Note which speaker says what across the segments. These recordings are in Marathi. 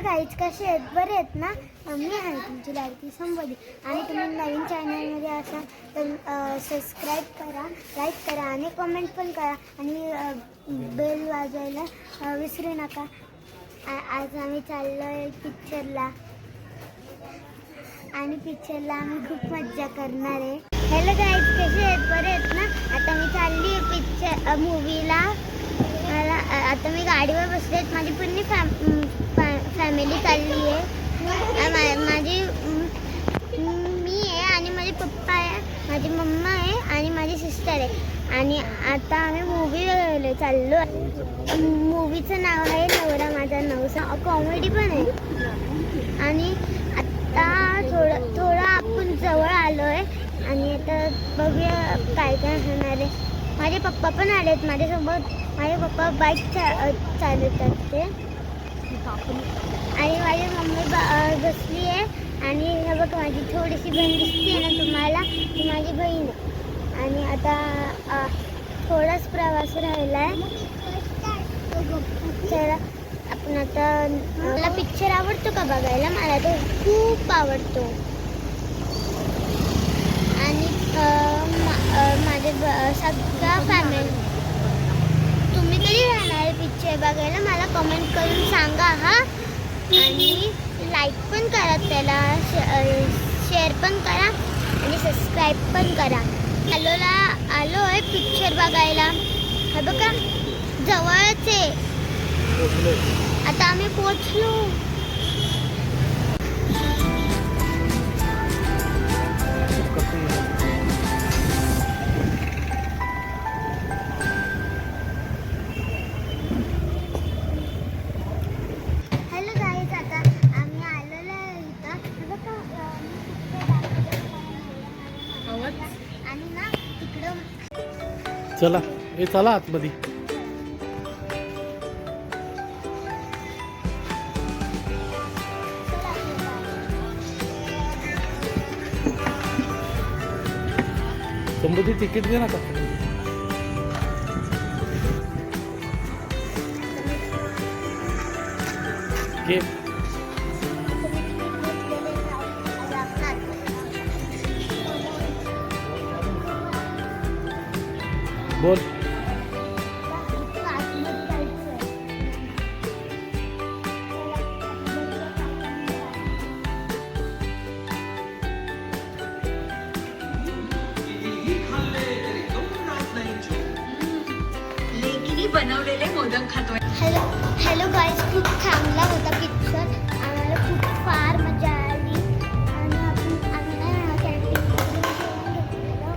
Speaker 1: गाईज, कसे आहेत? बरे आहेत ना? मी आहे तुमची लाडकी संपदी. आणि तुम्ही नवीन चॅनलमध्ये असाल तर सबस्क्राईब करा, लाईक करा आणि कमेंट पण करा आणि बेल वाजवायला विसरू नका. आज आम्ही चाललो आहे पिक्चरला आणि पिक्चरला आम्ही खूप मज्जा करणार आहे. हॅलो गाईज, कसे आहेत? बरे आहेत ना? आता मी चालली आहे पिक्चर मूवीला. आता मी गाडीवर बसले. माझी पूर्ण फॅमिली चालली आहे. माझी मी आहे आणि माझे पप्पा आहे, माझी मम्मा आहे आणि माझी सिस्टर आहे. आणि आता आम्ही मूवी बघायला चाललो. मूवीचं नाव आहे नवरा माझा नवसा. कॉमेडी पण आहे. आणि आता थोडं आपण जवळ आलो आहे आणि आता बघूया काय काय होणार आहे. माझे पप्पा पण आलेत माझ्यासोबत. माझे पप्पा बाईक चालवतात ते. आणि माझी मम्मी बसली आहे. आणि हे बघ, माझी थोडीशी बहीण दिसते ना तुम्हाला, ती माझी बहीण आहे. आणि आता थोडाच प्रवास राहिला आहे. चला आपण आता, मला पिक्चर आवडतो का बघायला? मला तो खूप आवडतो. आणि माझे सगळ्या फॅमिली, तुम्ही कधी राहणार आहे पिक्चर बघायला मला कमेंट करून सांगा हा. आणि लाईक पण करा, त्याला शेअर पण करा आणि सबस्क्राईब पण करा. आलो आहे पिक्चर बघायला. हे बघा, जवळच आहे. आता आम्ही पोचलो. हॅलो गाईज, आता आम्ही आलेलो आहे इथं. आणि ना तिकडं
Speaker 2: चला, हे चला आतमध्ये. संबंधी तिकीट दे ना का. बोल.
Speaker 3: बनवलेले मोदक खातोय.
Speaker 1: हॅलो गाईज, खूप चांगला होता पिक्चर. आम्हाला खूप फार मजा आली. आणि आम्ही ना कॅन्टीनमधून घेतलेलं.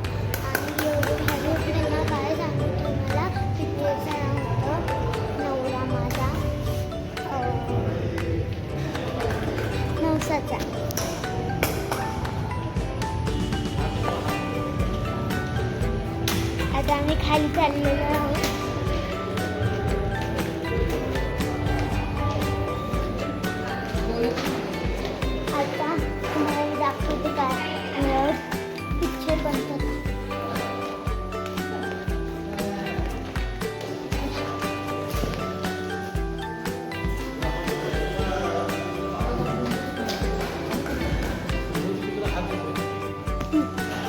Speaker 1: आणि एवढं काय सांगू तुम्हाला. पिक्चरचं नाव होतं नवरा माझा नवसाचा. आता आम्ही खाली चाललेलो आहोत. आता तुम्हाला दाखवते काय पिक्चर बनतात.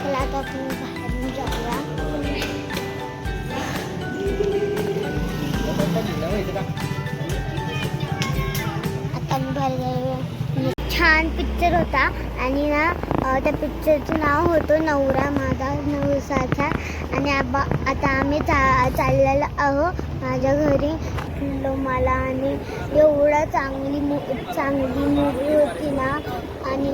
Speaker 1: चला आता आपण बाहेरून जाऊया. आता मी बाहेर जाऊया. छान पिक्चर होता. आणि ना त्या पिक्चरचं नाव होतं नवरा माझा नवसाचा. आणि आता आम्ही चाललेलो आहो माझ्या घरी. मला आणि एवढा चांगली मूवी होती ना. आणि